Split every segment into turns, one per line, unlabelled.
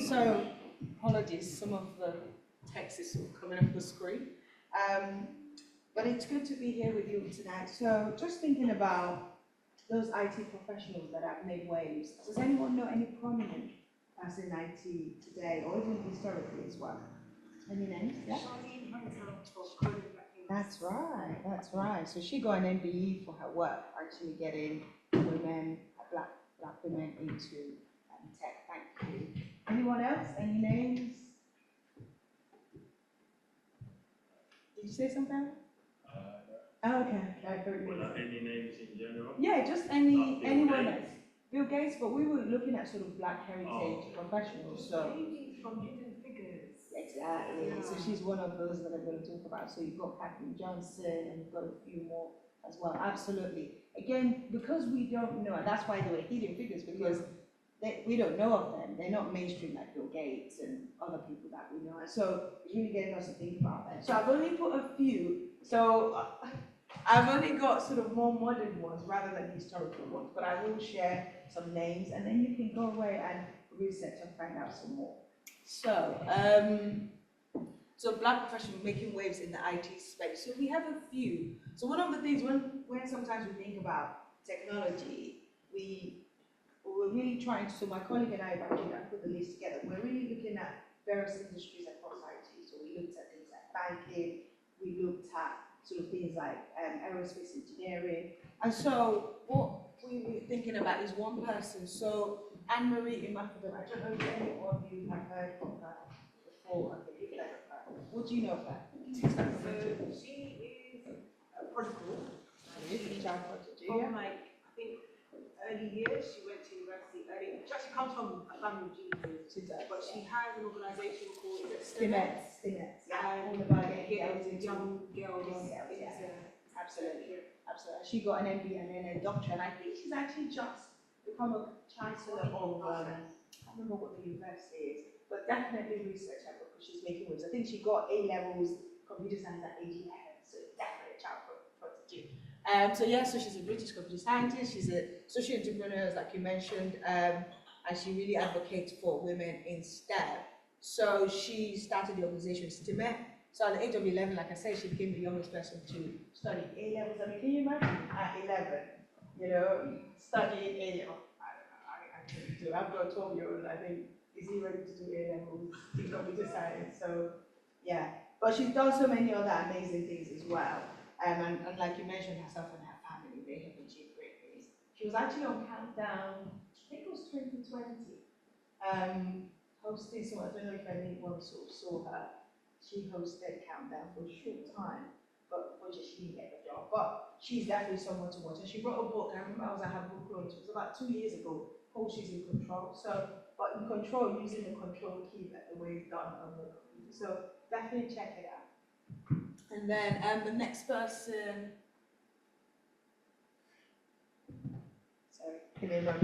So, apologies, some of the text is sort of coming up the screen. Um, but it's good to be here with you tonight. So, just thinking about those IT professionals that have made waves. Does anyone know any prominent person in IT today, or even historically as well? Any names? Yeah. That's right. That's right. So she got an MBE for her work, actually getting women, black women into tech. Thank you. Anyone else? Any names? Did you say something? Oh, okay.
Any names in general?
Yeah, just anyone else. Bill Gates, but we were looking at sort of black heritage professionals. So
From hidden figures.
exactly.
Yeah.
So she's one of those that I'm going to talk about. So you've got Katherine Johnson, and you've got a few more as well. Absolutely. Again, because we don't know, and that's why they were hidden figures, because we don't know of them. They're not mainstream like Bill Gates and other people that we know. And so it's really getting us to think about them. So I've only put a few. So I've only got sort of more modern ones rather than historical ones, but I will share some names, and then you can go away and research and find out some more. So, so black professionals making waves in the IT space. So we have a few. So one of the things when sometimes we think about technology, we're really trying to, so my colleague and I have actually put the list together. We're really looking at various industries across IT. So we looked at things like banking, we looked at sort of things like aerospace engineering. And so what we were thinking about is one person. So Anne-Marie Imafidon, I don't know if any of you have heard of her before. Okay, you've heard of her. What do you know of her?
So she is a prodigal.
She is a child prodigy.
From like, I think, early years, she went to university early. She actually comes from a family of geniuses.
She does.
But she has an organisation called
Stimettes.
And
All about getting
young girls
into absolutely. Absolutely. She got an MBA and then a doctorate, and I think she's actually just become a chancellor of, I can't remember what the university is, but definitely research her because she's making waves. I think she got A-levels computer science at age 11, so definitely a child prodigy. So yeah, so she's a British computer scientist, she's a social entrepreneur, like you mentioned, and she really advocates for women in STEM. So she started the organization STEMET. So at the age of 11, like I said, she became the youngest person to study A-levels. I mean, can you imagine at 11, you know, studying A-level? I couldn't do it. I've got a 12-year-old, I think, is he ready to do A-levels in computer science? So, yeah. But she's done so many other amazing things as well. And like you mentioned, herself and her family, they have achieved great things. She was actually on Countdown, I think it was 2020, hosting, so I don't know if anyone sort of saw her. She hosted Countdown for a short time, but unfortunately she didn't get the job. But she's definitely someone to watch. And she wrote a book, I remember I was at her book launch, it was about 2 years ago, called She's in Control. So, but in control, using the control key that the way it's done on the computer. So definitely check it out. And then the next person, sorry, can you remember?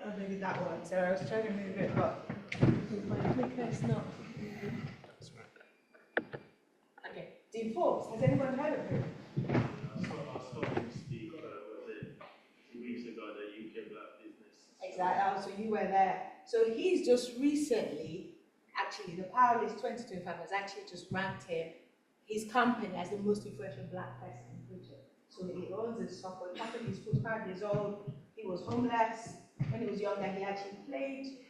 Oh, maybe that one. So I was trying to move it, but my clicker is not.
That's right.
Okay, Dean Forbes, has anyone heard of him?
I saw him speak, was it 2 weeks ago, at the UK Black Business.
Exactly, oh, so you were there. So he's just recently, actually, the Powerlist 2025 has actually just ranked him, his company, as the most influential black person in Britain. So he owns a software company, he's 45 years old, he was homeless. When he was younger, he actually played,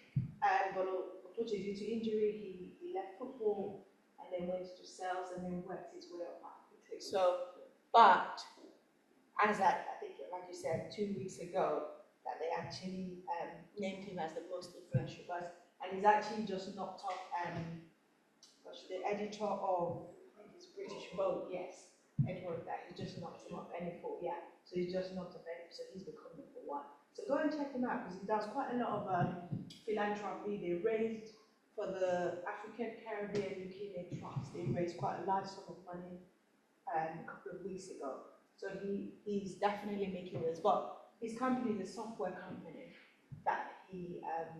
but unfortunately due to injury, he left football and then went to sales and then worked his way up marketing. So, but as I think, like you said, 2 weeks ago, that they actually named him as the most influential person, and he's actually just knocked off the editor of his British Vogue, yes, Edward, that he just knocked him off any four, yeah. So he's just knocked off any, so he's become number one. So go and check him out because he does quite a lot of philanthropy. They raised for the African Caribbean Leukemia Trust. They raised quite a large sum of money a couple of weeks ago. So he's definitely making waves. But his company is a software company that he, I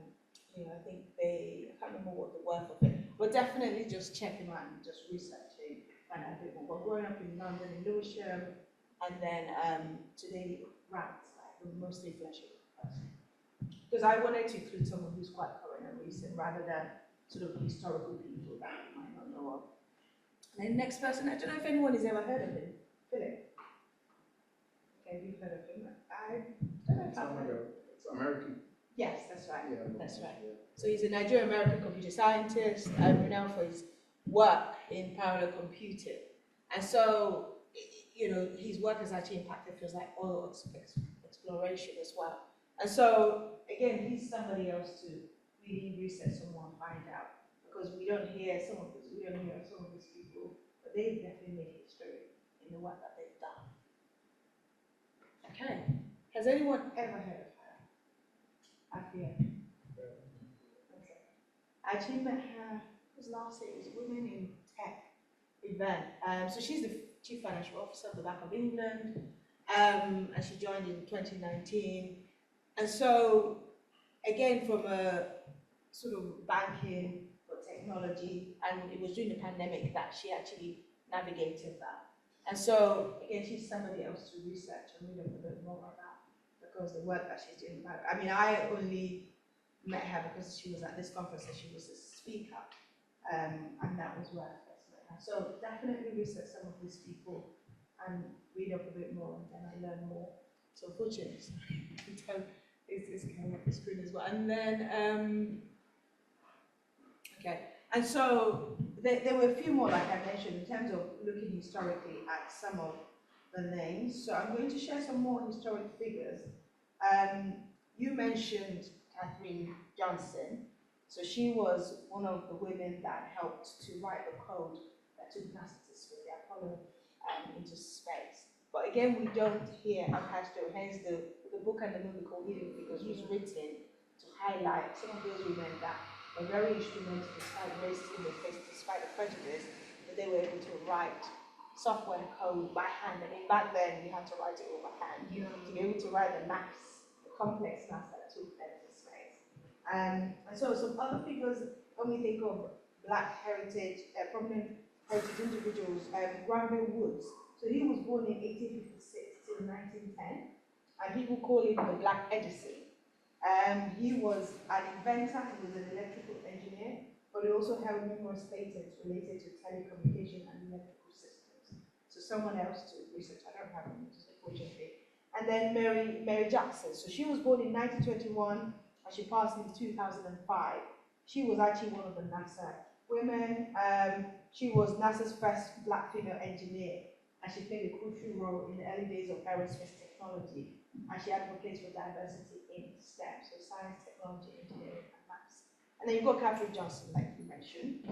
think I can't remember what the worth of it, but definitely just check him out and just research him, find out a bit more. But growing up in London, in Lewisham, and then today ranked like the most influential person. Because I wanted to include someone who's quite current and recent rather than sort of historical people that you might not know of. And then next person, I don't know if anyone has ever heard of him. Philip. Okay, you've heard of him. I don't know if I've heard of him.
It's American.
Yes, that's right.
Yeah.
That's right.
Yeah.
So he's a Nigerian-American computer scientist, renowned for his work in parallel computing. And so, you know, his work has actually impacted fields like oil exploration as well. And so, again, he's somebody else to really research someone, find out, because we don't hear some of these people, but they've definitely made history in the work that they've done. Okay. Has anyone ever heard of her? Afia. Okay. I actually met her, it was last year, it was Women in Tech event. So she's the Chief Financial Officer of the Bank of England, and she joined in 2019. And so, again, from a sort of banking for technology, and it was during the pandemic that she actually navigated that. And so, again, she's somebody else to research and read a bit more about, because the work that she's doing. I mean, I only met her because she was at this conference and she was a speaker, and that was where I first met her. So definitely research some of these people and read up a bit more, and then I learn more. So fortunately, it's coming up the screen as well. And then, okay, and so there were a few more, like I mentioned, in terms of looking historically at some of the names. So I'm going to share some more historic figures. You mentioned Katherine Johnson. So she was one of the women that helped to write the code that took NASA to space, the Apollo into space. But again, we don't hear attached to, hence the book and the movie called Hidden Figures was written to highlight some of those women that were very instrumental despite racism, despite the prejudice, that they were able to write software code by hand. I mean, back then you had to write it over hand to be able to write the maths, the complex maths that took them to space. And so some other figures, when we think of Black heritage, prominent heritage individuals, Granville Woods. So he was born in 1856 till 1910, and people call him the Black Edison. He was an inventor, he was an electrical engineer, but he also held numerous patents related to telecommunication and electrical systems. So someone else to research, I don't have them, unfortunately. And then Mary Jackson. So she was born in 1921, and she passed in 2005. She was actually one of the NASA women. She was NASA's first Black female engineer, and she played a crucial role in the early days of aerospace technology, and she advocates for diversity in STEM, so science, technology, engineering, and maths. And then you've got Katherine Johnson, like you mentioned.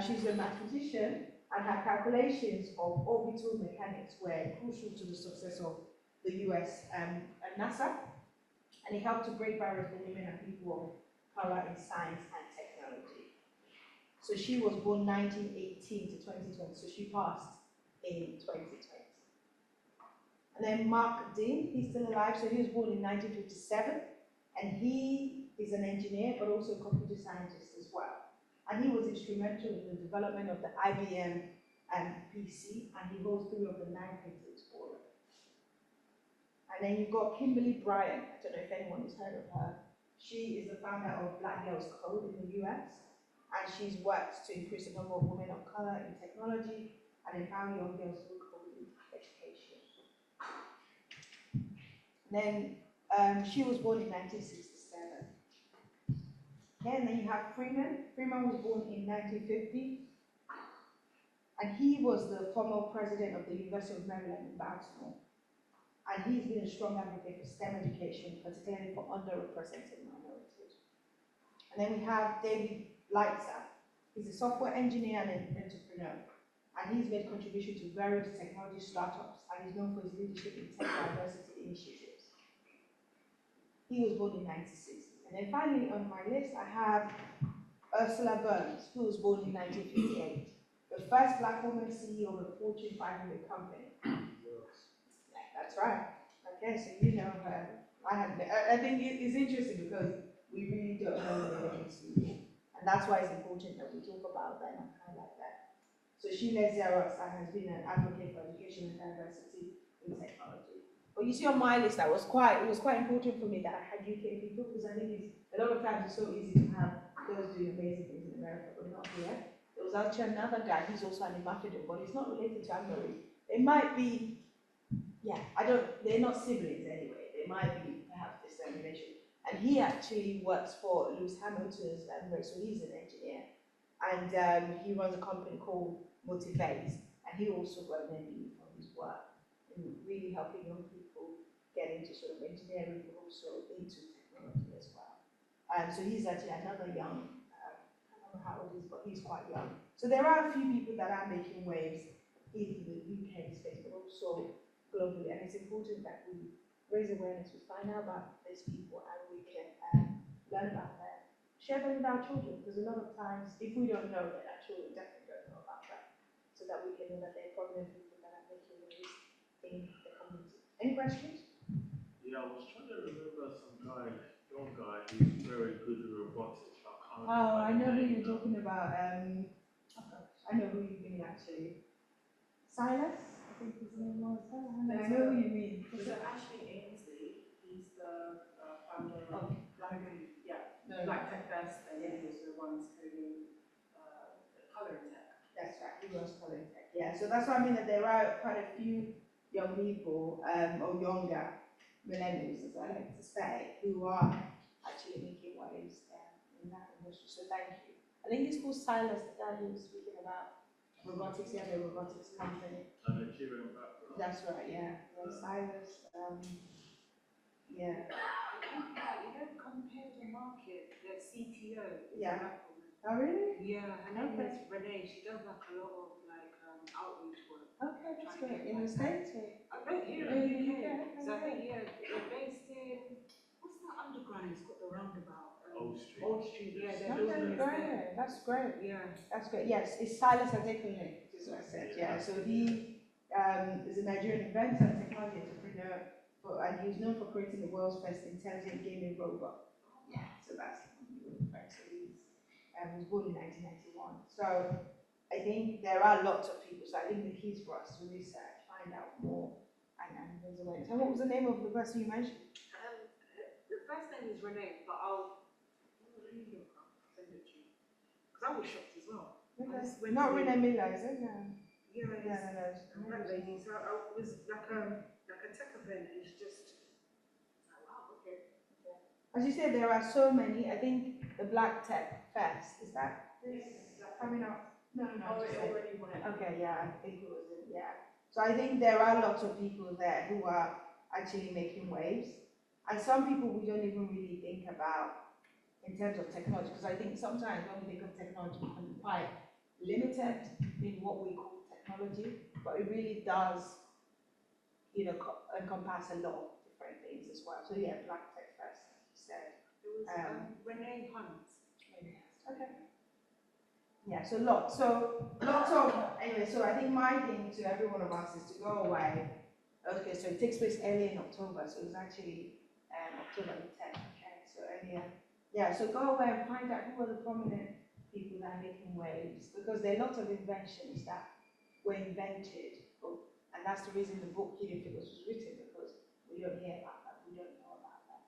She's a mathematician, and her calculations of orbital mechanics were crucial to the success of the US and NASA, and it helped to break barriers for women and people of color in science and technology. So she was born 1918 to 2020, so she passed in 2020. And then Mark Dean, he's still alive, so he was born in 1957, and he is an engineer, but also a computer scientist as well. And he was instrumental in the development of the IBM PC, and he holds 3 of the 9 patents for it. And then you've got Kimberly Bryant, I don't know if anyone has heard of her. She is the founder of Black Girls Code in the US, and she's worked to increase the number of women of color in technology and empower young girls through coding education. And then she was born in 1967. Okay, and then you have Freeman. Freeman was born in 1950, and he was the former president of the University of Maryland in Baltimore. And he's been a strong advocate for STEM education, particularly for underrepresented minorities. And then we have David Leitzer. He's a software engineer and an entrepreneur. And he's made contributions to various technology startups, and is known for his leadership in tech diversity initiatives. He was born in 1960. And then finally on my list, I have Ursula Burns, who was born in 1958. The first Black woman CEO of a Fortune 500 company. That's right. Okay, so you know her. I think it's interesting because we really don't know the names, and that's why it's important that we talk about them and highlight that. So she led Xerox and has been an advocate for education and diversity with technology. But you see on my list, it was quite important for me that I had UK people, because I think a lot of times it's so easy to have girls doing amazing things in America, but not here. There was actually another guy, he's also an ambassador, but he's not related to Anne-Marie. It might be, yeah, they're not siblings anyway. They might be perhaps distant relation. And he actually works for Lewis Hamilton's Anne-Marie, so he's an engineer. And he runs a company called Motivate, and he also got an MBE from his work in really helping young people get into sort of engineering, but also into technology as well. So he's actually another young, I don't know how old he is, but he's quite young. So there are a few people that are making waves in the UK space, but also globally, and it's important that we raise awareness, we find out about these people, and we can learn about them, share them with our children, because a lot of times, if we don't know, then our children definitely don't know about them, so that we can know that they're prominent people that are making waves in the community. Any questions?
Yeah, I was trying to remember some guy, young guy, who's very good at robotics. I can't
Oh, I know
remember the
who
name
you're
now.
talking about. I know who you mean actually. Silas, I think his name was. I know who you mean.
So Ashley Ainsley, he's the founder
Oh,
of Black, yeah,
no,
Black Tech Fest, and
Yeah.
he also runs coding, coloring tech.
That's right, he was calling tech. Yeah, so that's what I mean, that there are quite a few young people, or younger millennials, as I like to say, who are actually making waves in that industry. So thank you. I think it's called Silas, the guy who was speaking about robotics, yeah, the robotics company.
A Nigerian background.
That's right, yeah. Silas, yeah.
You don't compare the market, the CTO is
Yeah.
a black woman.
Oh, really?
Yeah, her name
Okay.
is Renee. She does like a lot of like outreach work.
Okay, that's great. In the States? Or?
I bet here
In
in
the
the UK.
UK,
So I think they're based in what's that underground? It's got the roundabout.
Old Street.
Old Street. Yeah, they're
Okay,
building it there.
great. That's great.
Yeah.
That's great. Yes, it's Silas Adekunle, is what I said. Yeah, so he is a Nigerian inventor and technology entrepreneur, and he's known for creating the world's first intelligent gaming robot. Yeah, so that's right. So he was born in 1991. So I think there are lots of people. So I think the key is for us to research, find out more, and raise awareness. And what was the name of the person you mentioned?
The first name is Renee, but I'll really look up, send it to you. Because I was shocked as well.
Okay.
just went
Not
to-
Renee Miller, is it? No.
Yeah, it's
No.
that lady. So I was like a tech event, and it's just like, wow, okay.
As you said, there are so many. I think the Black Tech Fest, is that coming up? No.
Oh,
just
it
like-
already went.
Okay, yeah, I think it was, yeah. So I think there are lots of people there who are actually making waves. And some people we don't even really think about in terms of technology, because I think sometimes when we think of technology, we can be quite limited in what we call technology, but it really does, encompass a lot of different things as well. So yeah, Black Tech Fest, as you said.
It was Renee Hunt.
Okay. Yeah, so lots of, anyway, so I think my thing to every one of us is to go away. Okay, so it takes place early in October, so it's actually October the 10th, okay, so earlier. Yeah, so go away and find out who are the prominent people that are making waves, because there are lots of inventions that were invented, and that's the reason the book Hidden Figures was written, because we don't hear about that, we don't know about that.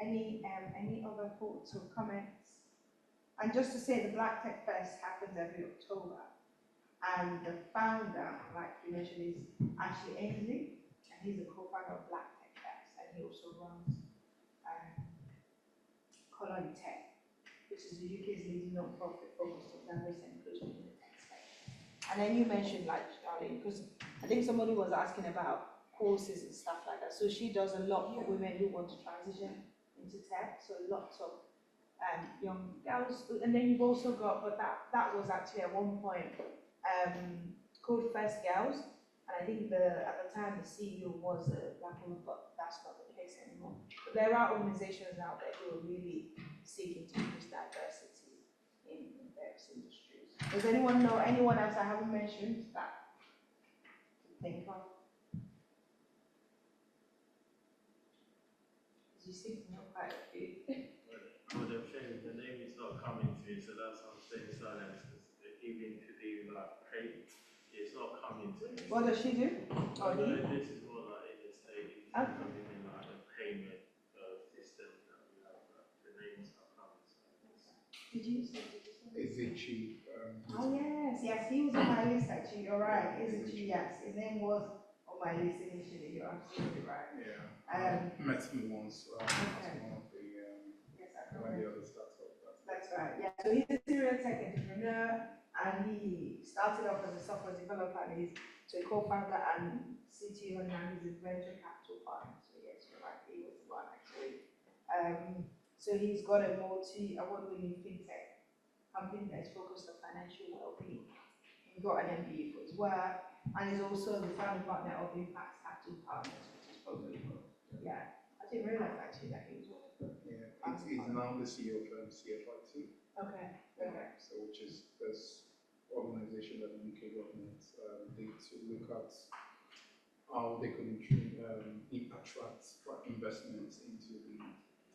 Any other thoughts or comments? And just to say, the Black Tech Fest happens every October, and the founder, like you mentioned, is Ashley Ainsley, and he's the co-founder of Black Tech Fest, and he also runs Colon Tech, which is the UK's leading non-profit focused on diversity and inclusion in the tech space. And then you mentioned, like, Charlene, because I think somebody was asking about courses and stuff like that. So she does a lot for women who want to transition into tech. So lots of young girls, and then you've also got, but that was actually at one point called First Girls, and I think at the time the CEO was a black woman, but that's not the case anymore. But there are organizations out there who are really seeking to increase diversity in various industries. Does anyone know anyone else I haven't mentioned that to think of? You seem to know quite a few.
Well, the thing, the name is not coming to me, so that's why I'm saying silence. Because even to do like pay, it's not coming to
What does she do? Or
No,
he?
this is more like in the state,
Okay.
something in like a payment system that we have, the names are coming.
Did you say?
Is it cheap?
Oh, yes, he was on my list actually, you're right, Izuchi, yes, his name was on my list initially, you're absolutely right.
Yeah.
Um,
Met him once as
okay.
one of the
Yes, I
when
know.
the other startup.
That's right, yeah, so he's a serial tech entrepreneur, and he started off as a software developer, and he's a co-founder and CTO, and now he's a venture capital partner, so yes, you're right, he was the one actually. So he's got a multi-award-winning fintech company that is focused on financial well-being. He got an MBA for his work, and he's also the founding partner of Impact Capital Partners, which is probably good. Yeah, I didn't realize actually that he was one of them.
Yeah, he's now the CEO of CFI2.
Okay, okay.
So which is this organization that the UK government did to look at how they could attract investments into the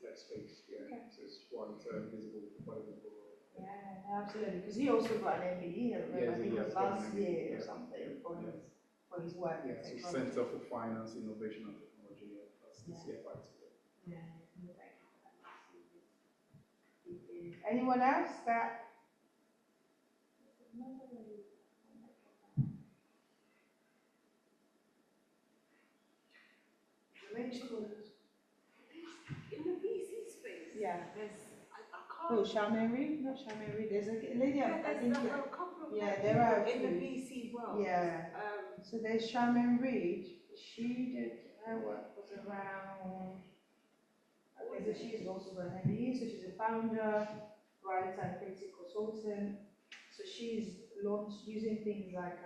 tech space. Yeah,
Okay.
so it's quite visible, quite visible.
Yeah, absolutely, because he also got an MBE, I remember, I think it was last year or something, for his work in
Yeah, so
technology.
Center for Finance, Innovation and Technology, that's the CFI2.
Yeah, no, thank you for that. Anyone else that?
In the VC space,
Yeah.
I
Oh,
can't.
Charmaine, not Charmaine, there's a lady,
Yeah,
I
there's
think,
a couple of
yeah,
people
there are a
in the
few.
VC world.
Yeah. So there's Charmaine Reed, she did, her work was around, okay, so she's also got an MBE, so she's a founder, writer, and creative consultant. So she's launched using things like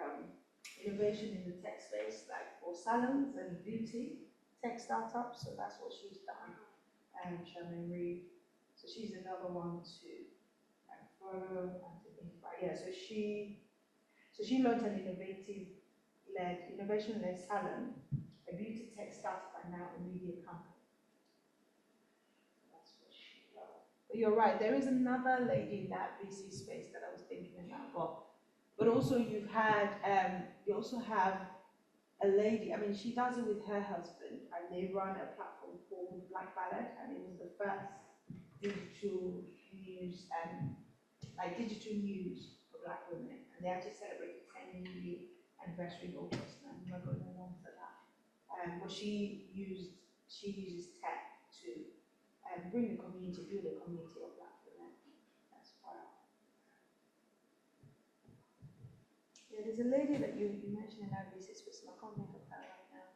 innovation in the tech space, like for salons and beauty tech startups, so that's what she's done, Charmaine Reed. So she's another one to follow and to think about. Yeah, so she launched an innovation-led salon, a beauty tech startup, and now a media company. So that's what she does. But you're right, there is another lady in that VC space that I was thinking about. But also you also have a lady, I mean, she does it with her husband, and they run a platform called Black Ballad, and it was the first digital news for Black women, and they actually celebrated 10th anniversary in August, and I'm not going along for that. But she uses tech to build a community of Black women as well. Yeah, there's a lady that you mentioned in that business space, I can't think of her right now.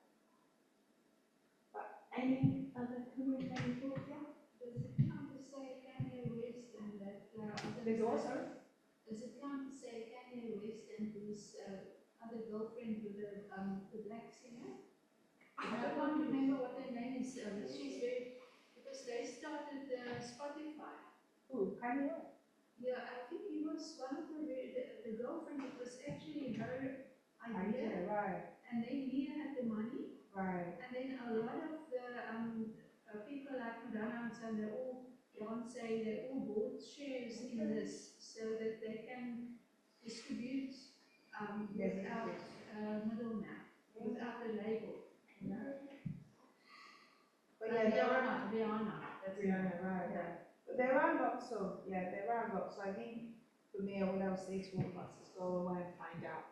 But any other comment that you thought, yeah?
Does it count to say Kanye West and that
There's also,
Does it count to say Kanye West and his other girlfriend with the black singer? I can't remember what her name is. She's very, because they started Spotify.
ooh, Kanye West.
Yeah, I think he was one of the girlfriend. It was actually her idea,
Right,
and then Mia had the money.
right.
And then a lot of the people like Madonna and so they all, Beyonce, they all bought shares in this so that they can distribute without middleman, without the label.
But yeah,
Rihanna, that's it.
Rihanna, right, yeah. But there are lots. So I think for me, what I would say to all of us is go away and find out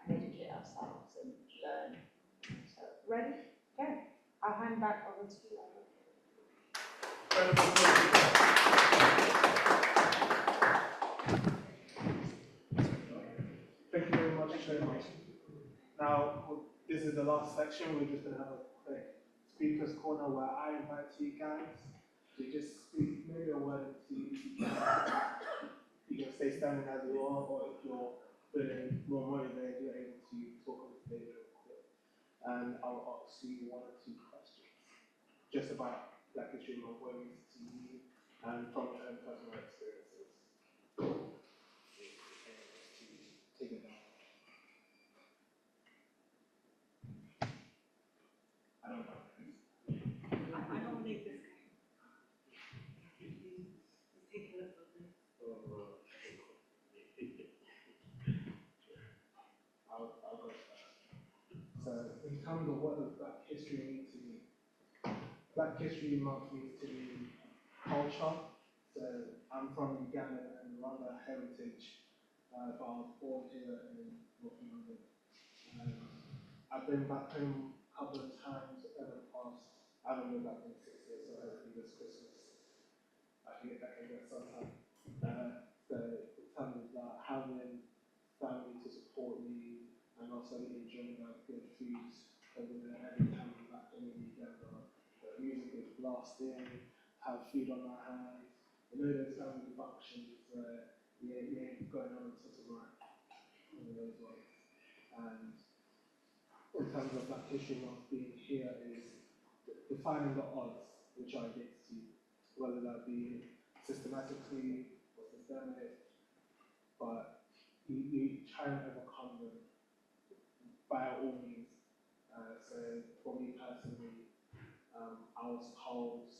and educate ourselves and learn. So, ready? Okay. I'll hand back over to you.
Thank you very much, Chairman. Now, this is the last section. We're just going to have a quick speakers corner where I invite you guys to just speak maybe a word or two. You can stay standing as you are, or if you're feeling more motivated, you're able to talk on the stage real quick. And I'll ask you one or two questions just about Black History Month, what it means to you, and from your own personal experiences. Take it down. I don't know.
I nominate this guy. Take a look at this.
I'll go first. terms of what does Black History mean to me, Black History Month means to me culture. So I'm from Uganda and Rwanda heritage, but I was born here in North London. I've been back home a couple of times in the past. I haven't been back in 6 years, so hopefully this Christmas I can get back again sometime. So in terms of that, having family to support me and also enjoying like good foods over there every time I'm back home in Uganda. The music is blasting, have food on our hands. You know those family functions where you ain't going on until tomorrow. One of those ones. And in terms of Black History Month being here is defining the odds which are against you, whether that be systematically or systemic, but you try and overcome them by all means. So for me personally, I was told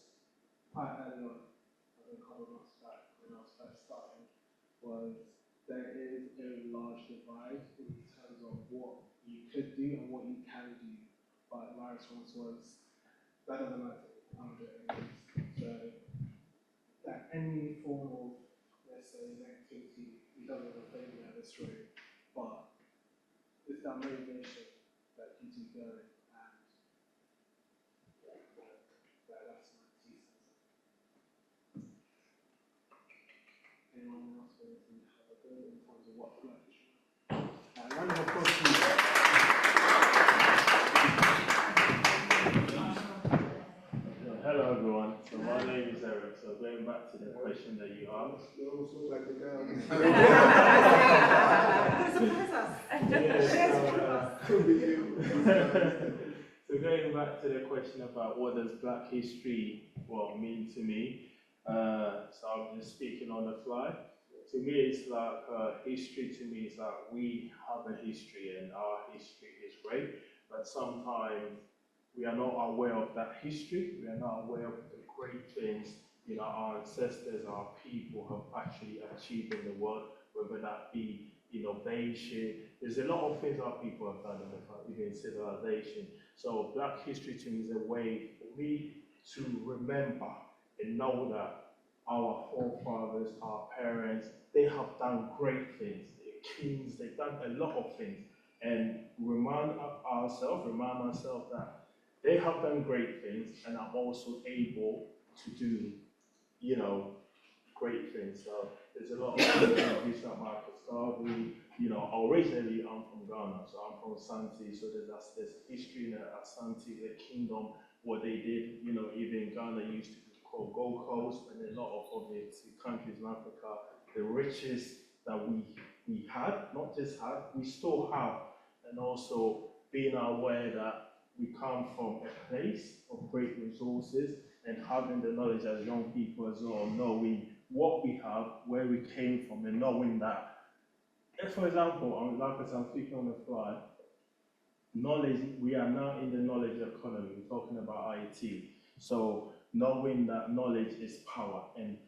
quite early on, I think a couple of months back when I was first starting, was there is a large divide in terms of what you could do and what you can do. But my response was, that doesn't matter, I'm doing it. So that any form of, let's say, negativity, it doesn't affect me at this rate, but it's that motivation that keeps you going, and that's my 2 cents. Anyone else want to have a go in terms of what Black History? Round of applause, please.
Hello everyone, so my name is Eric, so going back to the question that you asked.
You almost look like the guy on the
So going back to the question about what does Black history mean to me, so I'm just speaking on the fly. To me, it's like history. To me, it's like we have a history, and our history is great. But sometimes we are not aware of that history. We are not aware of the great things our ancestors, our people have actually achieved in the world, whether that be innovation. There's a lot of things our people have done in the past, even civilization. So Black history to me is a way for me to remember and know that our forefathers, our parents, they have done great things. The kings, they've done a lot of things. And remind ourselves that they have done great things, and I'm also able to do, great things. So there's a lot of things like Marcus Garvey. Originally I'm from Ghana, so I'm from Asante. So there's history in Asante, the kingdom, what they did. Even Ghana used to be called Gold Coast, and a lot of the countries in Africa, the riches that we had, not just had, we still have, and also being aware that we come from a place of great resources and having the knowledge as young people as well, knowing what we have, where we came from, and knowing that, if, for example, like I said, I'm speaking on the fly, knowledge, we are now in the knowledge economy, we're talking about IT. So knowing that knowledge is power, and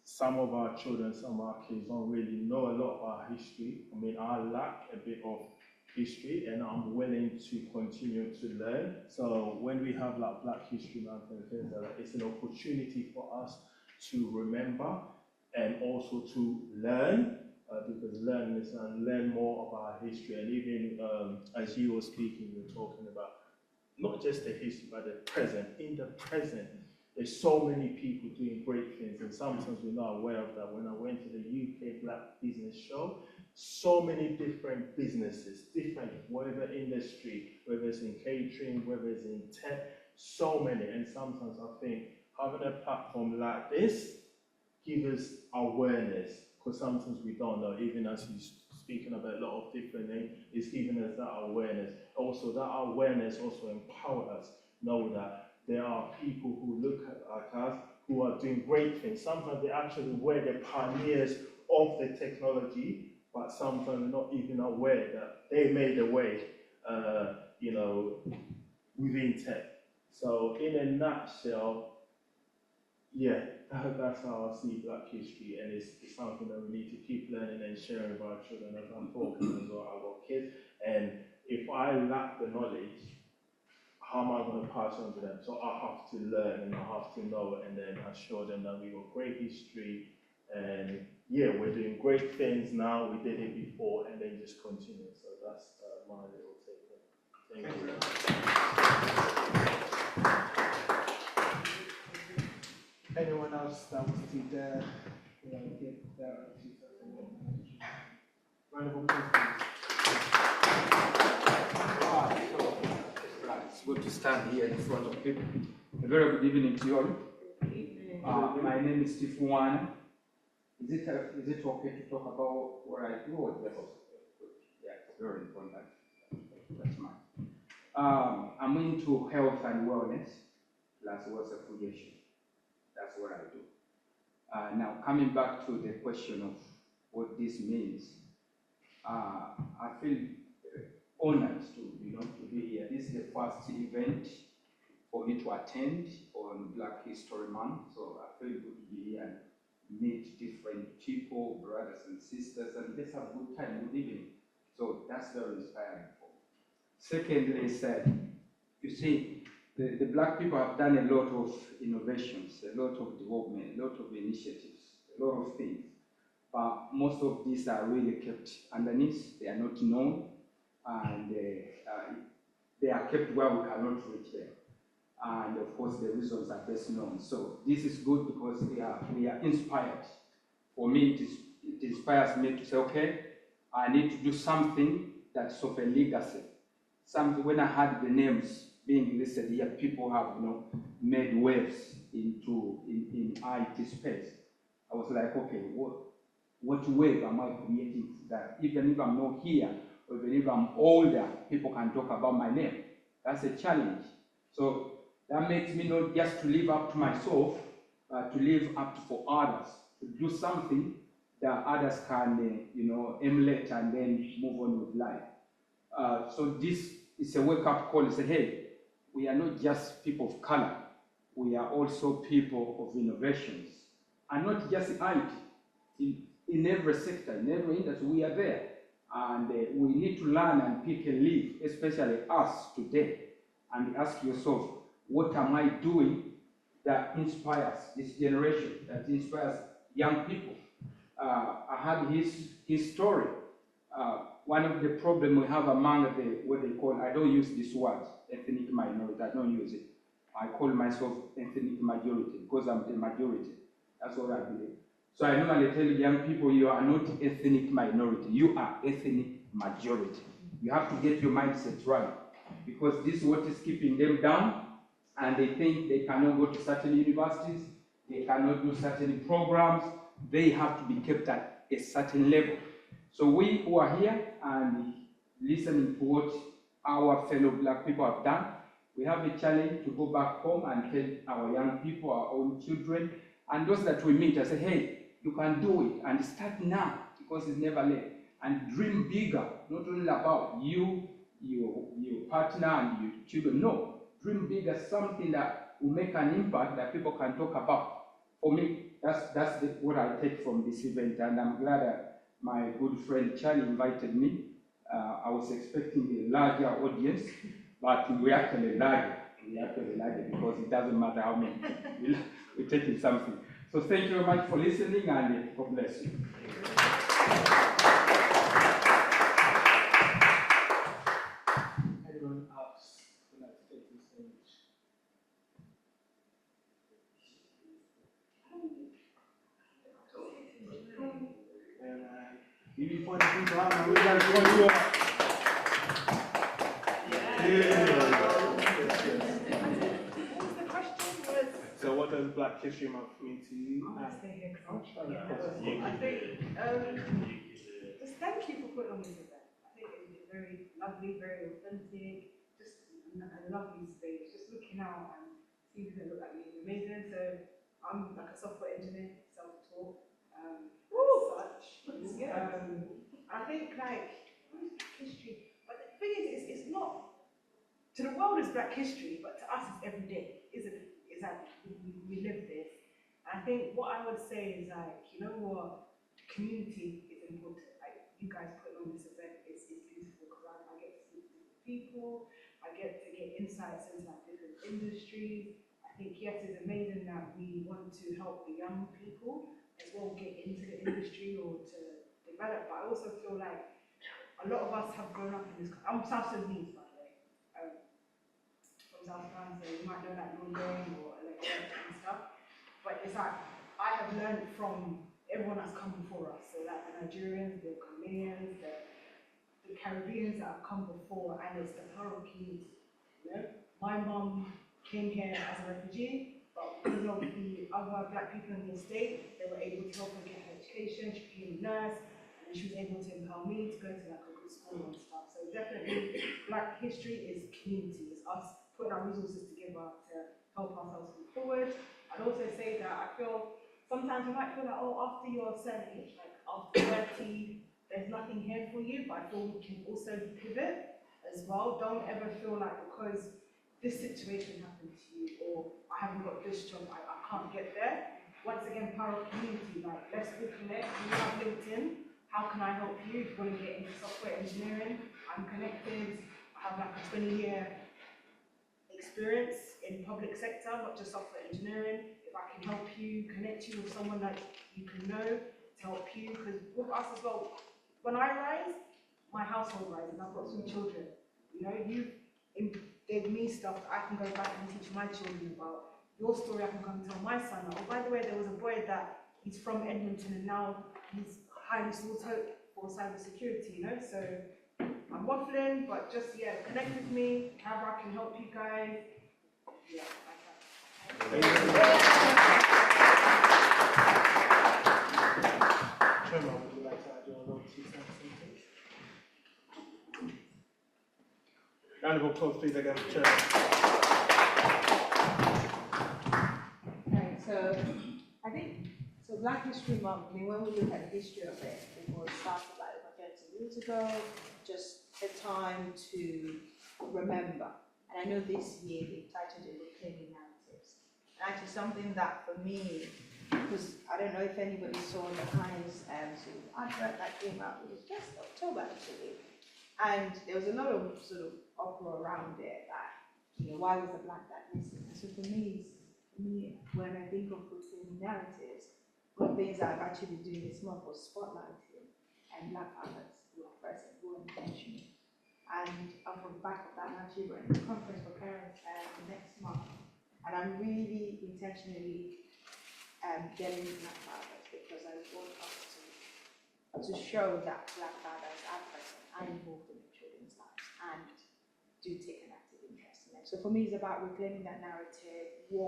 some of our children, some of our kids don't really know a lot of our history. I mean, I lack a bit of history, and I'm willing to continue to learn. So when we have like Black History Month and things like that, it's an opportunity for us to remember and also to learn, because learning is learn more of our history. And even as you were speaking, you were talking about not just the history, but the present. In the present, there's so many people doing great things, and sometimes we're not aware of that. When I went to the UK Black Business Show, so many different businesses, different, whatever industry, whether it's in catering, whether it's in tech, so many. And sometimes I think having a platform like this gives us awareness, because sometimes we don't know, even as you're speaking about a lot of different things, it's giving us that awareness. Also, that awareness also empowers us, know that there are people who look at us who are doing great things. Sometimes they actually were the pioneers of the technology, but sometimes they're not even aware that they made the way, within tech. So in a nutshell, yeah, that's how I see Black history, and it's something that we need to keep learning and sharing with our children. As I'm talking as well, I've got kids, and if I lack the knowledge, how am I going to pass on to them? So I have to learn and I have to know, and then I show them that we got great history, and yeah, we're doing great things now. We did it before, and then just continue. So that's my little take. Thank you.
Anyone else that wants to dare, give their 2 cents? Round of applause,
It's good to stand here in front of people. A very good evening to you all. My name is Steve Wan. Is it okay to talk about what I do? Or just, yeah, it's very important. That's mine. I'm into health and wellness, plus wealth affiliation. That's what I do. Now, coming back to the question of what this means, I feel honored to be here. This is the first event for me to attend on Black History Month, so I feel good to be here and meet different people, brothers and sisters, and just have a good time, good evening. So that's very inspiring for me. Secondly, is that you see, the Black people have done a lot of innovations, a lot of development, a lot of initiatives, a lot of things, but most of these are really kept underneath. They are not known, and they are kept where we cannot reach them. And of course, the reasons are best known. So this is good because we are inspired. For me, it inspires me to say, okay, I need to do something that's of a legacy. Something, when I had the names being listed here, people have made waves in IT space. I was like, okay, what wave am I creating that even if I'm not here, or even if I'm older, people can talk about my name? That's a challenge. So that makes me not just to live up to myself, but to live up for others, to do something that others can, emulate and then move on with life. So this is a wake-up call to say, hey, we are not just people of color, we are also people of innovations. And not just in IT, in every sector, in every industry, we are there. And we need to learn and pick a lead, especially us today, and ask yourself, what am I doing that inspires this generation, that inspires young people? I had his story. One of the problems we have among what they call, I don't use this word, ethnic minority, I don't use it. I call myself ethnic majority because I'm the majority. That's what I believe. So I normally tell young people, you are not ethnic minority, you are ethnic majority. You have to get your mindset right, because this is what is keeping them down, and they think they cannot go to certain universities, they cannot do certain programs, they have to be kept at a certain level. So we who are here and listening to what our fellow Black people have done, we have a challenge to go back home and tell our young people, our own children, and those that we meet, I say, hey, you can do it, and start now, because it's never late. And dream bigger, not only about you, your partner, and your children. No, dream bigger, something that will make an impact that people can talk about. For me, that's what I take from this event, and I'm glad that my good friend Charlie invited me. I was expecting a larger audience, but we're actually larger. Because it doesn't matter how many. We're taking something. So thank you very much for listening, and God bless you.
Anyone else would like to take the stage? You be funny people out, man. We gotta call you up. So what does Black History Month mean to you?
I think, just thank you for putting on this event. I think it's been very lovely, very authentic, just a lovely space. Just looking out and seeing people look like me is amazing. So I'm like a software engineer, self-taught, such. I think like Black history, but the thing is, it's not, to the world it's Black history, but to us it's every day, isn't it? It's like we live this. I think what I would say is like, you know what, community is important. Like you guys put on this event, it's beautiful because I get to see different people, I get to get get insights into like different industries. I think yes, it's amazing that we want to help the young people as well get into the industry or to develop, but I also feel like a lot of us have grown up in this. I'm South Sudanese, by the way, from South Sudan, so you might know like laundering or electric and stuff. But it's like I have learned from everyone that's come before us. So like the Nigerians, the Ghanaians, the Caribbeans that have come before, and it's the Paro community. You know, my mum came here as a refugee, but because of the other black people in the estate, they were able to help her get her education. She became a nurse, and then she was able to empower me to go to like a good school and stuff. So definitely, black history is community. It's us putting our resources together to help ourselves move forward. I'd also say that I feel sometimes you might feel like, oh, after you're a certain age, like after 30, there's nothing here for you, but I feel we can also pivot as well. Don't ever feel like because this situation happened to you or I haven't got this job, I can't get there. Once again, power of community, like let's all connect. We have LinkedIn. How can I help you if you want to get into software engineering? I'm connected. I have like a 20-year experience in public sector, not just software engineering. If I can help you, connect you with someone that you can know to help you, because with us as well, when I rise, my household rises. I've got 2 children. You know, you gave me stuff that I can go back and teach my children about. Your story I can come and tell my son. Oh, by the way, there was a boy that he's from Edmonton and now he's highly sought out for cybersecurity, you know? So I'm waffling, but just, yeah, connect with me, however I can help you guys. Yeah, I can.
Chairman, would you like to add your little 2 cents into it? Round of applause, please, again, for Chairman.
Okay, so I think, so Black History Month, I mean, when we look at the history of it, it was started like over 30 years ago, just a time to remember. And I know this year they titled it Reclaiming Narratives. And actually something that for me, because I don't know if anybody saw the Heinz sort of advert that came out, it was just October actually. And there was a lot of sort of uproar around it that, you know, why was the black dad missing? And so for me, when I think of reclaiming narratives, one of the things that I've actually been doing this month was spotlighting and black fathers who are present, who are intentional. And off of the back of that, I'm actually running a conference for parents next month. And I'm really intentionally getting black fathers because I want us to show that black fathers are present and involved in their children's lives and do take an active interest in them. So for me, it's about reclaiming that narrative. Who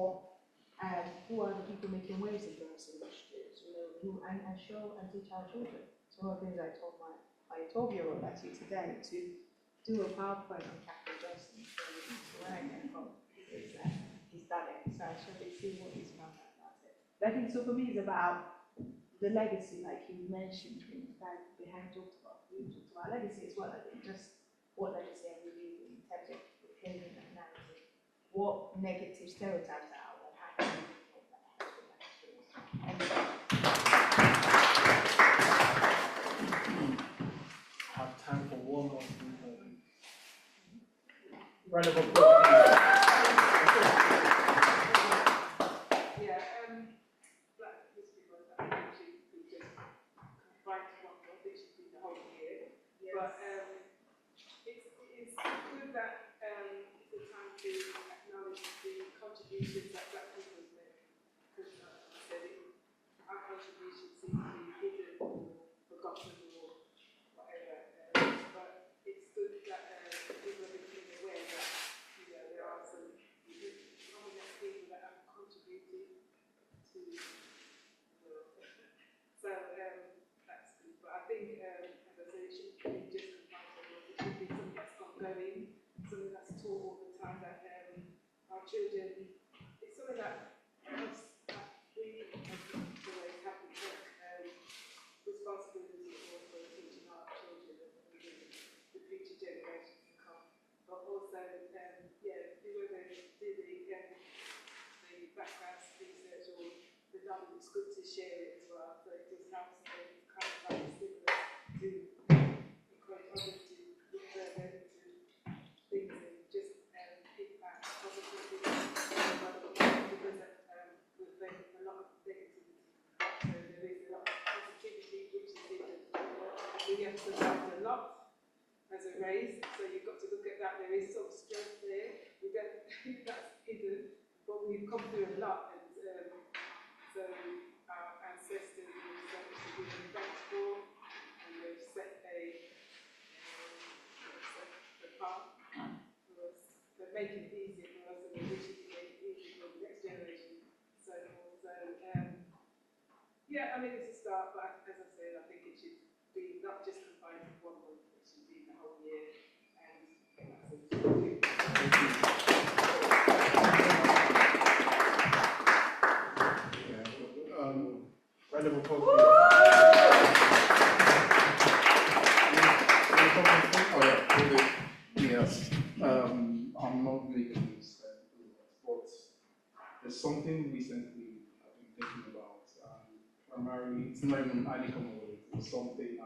are the people making waves in various industries? You know, and show and teach our children. So one of the things I told my 12-year-old actually today to do a PowerPoint on Captain Johnson. So where I came from, he's done it. So I showed they see what he's found out about it. But I think so for me, it's about the legacy, like you mentioned, that behind talked about. We talked about legacy as well. I think just what legacy are we leaving in terms of reclaiming that narrative? What negative stereotypes are out there? How can we help that?
I have time for one more speaker. Round of applause.
Black History Month, I think should be just confined to one month, it should be the whole year.
Yes.
But it's good that it's a time to acknowledge the contributions that black people have made. Because like I said, our contributions seem to be hidden or forgotten or whatever. But it's good that people are becoming aware that, you know, there are some prominent people that have contributed to the world. So that's good. But I think, as I said, it shouldn't be just confined to work. It should be something that's ongoing, something that's taught all the time. That our children, it's something that us, we as always have to take responsibility for teaching our children and the future generations to come. But also, whoever do the background research or the knowledge, it's good to share it as well. So it just helps them kind of like a stimulus to encourage others to look further into things and just we have to survive a lot as a race, so you've got to look at that. There is some strength there. We don't, that's hidden, but we've come through a lot, and so our ancestors have so much to give them thanks for, and they've set the path for us. They make it easier for us, and they wish it to make it easier for the next generation. So forth. So yeah, I mean it's a start, but as I said, I think it should be not just confined to 1 month, it should be the whole year, and that's it.
Round of applause.
Yes, I'm not making this, but there's something recently I've been thinking about. Primarily, it's not even highly common, it's something I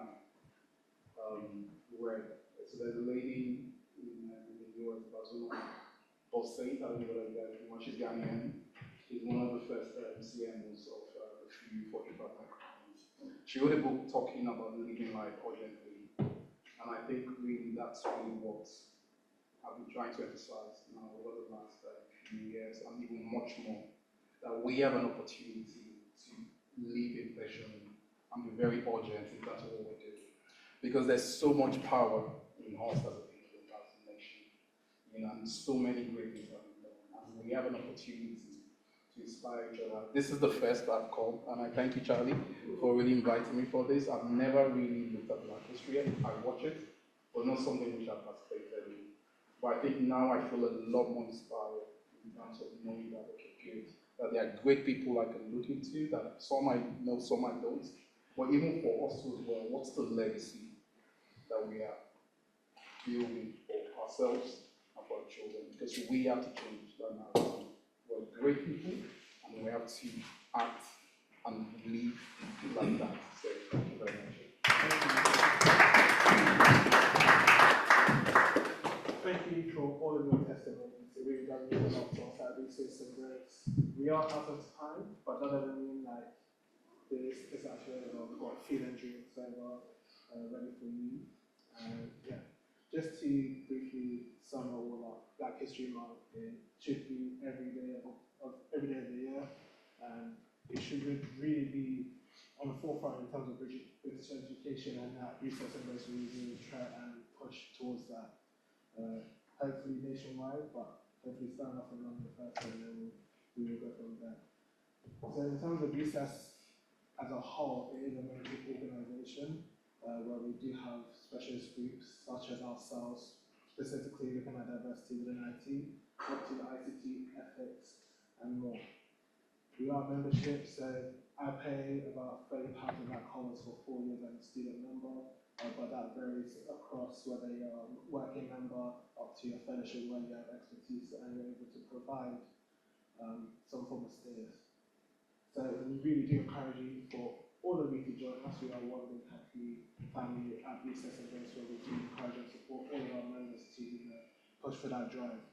read. So there's a lady in the US, Barcelona, Bossait, I don't know whether you guys know, she's Ghanaian. She's one of the first CMOs of a few Fortune 500 companies. She wrote a book talking about living life urgently, and I think really that's really what I've been trying to emphasize now over the last few years, and even much more, that we have an opportunity to live intentionally and be very urgent in terms of what we're doing. Because there's so much power in us as a people, as a nation, you know, and so many great things have been done. And we have an opportunity to inspire each other. This is the first I've come, and I thank you, Charlie, for really inviting me for this. I've never really looked at Black history. I watch it, but not something which I've participated in. But I think now I feel a lot more inspired in terms of knowing that, okay, good, that there are great people I can look into, that some I know, some I don't. But even for us as well, what's the legacy that we are building for ourselves and for our children? Because we have to change that narrative. We're great people, and we have to act and live like that. So thank you very much.
Thank you for all of your testimonies. It really does mean a lot to us at Resource and Grace. We are out of time, but that doesn't mean like this is actually we've got food and drinks over ready for you. Yeah, just to briefly sum up all up, Black History Month, it should be every day of the year, and it should really be on the forefront in terms of British education, and that Resource and Grace will really try and push towards that. Hopefully nationwide, but hopefully starting off in London first, and then we will go from there. So in terms of Recess as a whole, it is a very big organisation where we do have specialist groups such as ourselves, specifically looking at diversity within IT, up to ICT, ethics, and more. We are membership, so I pay about £30 in that college for 4 years as a student member. But that varies across whether you're a working member up to your fellowship where you have expertise and you're able to provide some form of status. So we really do encourage you for all of you to join us. We are one big happy family at Recess and Grace, where we do encourage and support all of our members to push for that drive.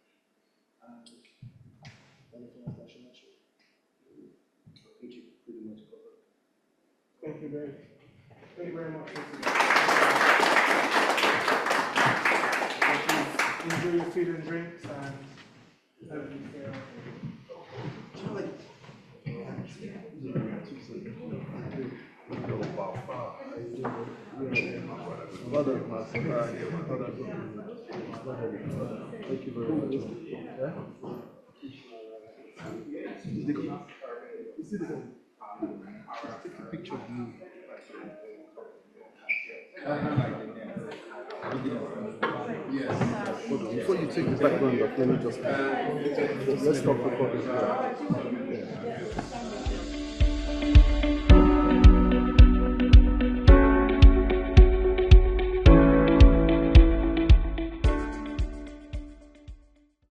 Anything else I should mention?
I think you pretty much covered.
Thank you very much. Enjoy your food and drinks, and hopefully stay out.
Thank you very much. Yeah? Take a picture of me.
Yes.
Hold on, before you take the background, let me just let's stop recording.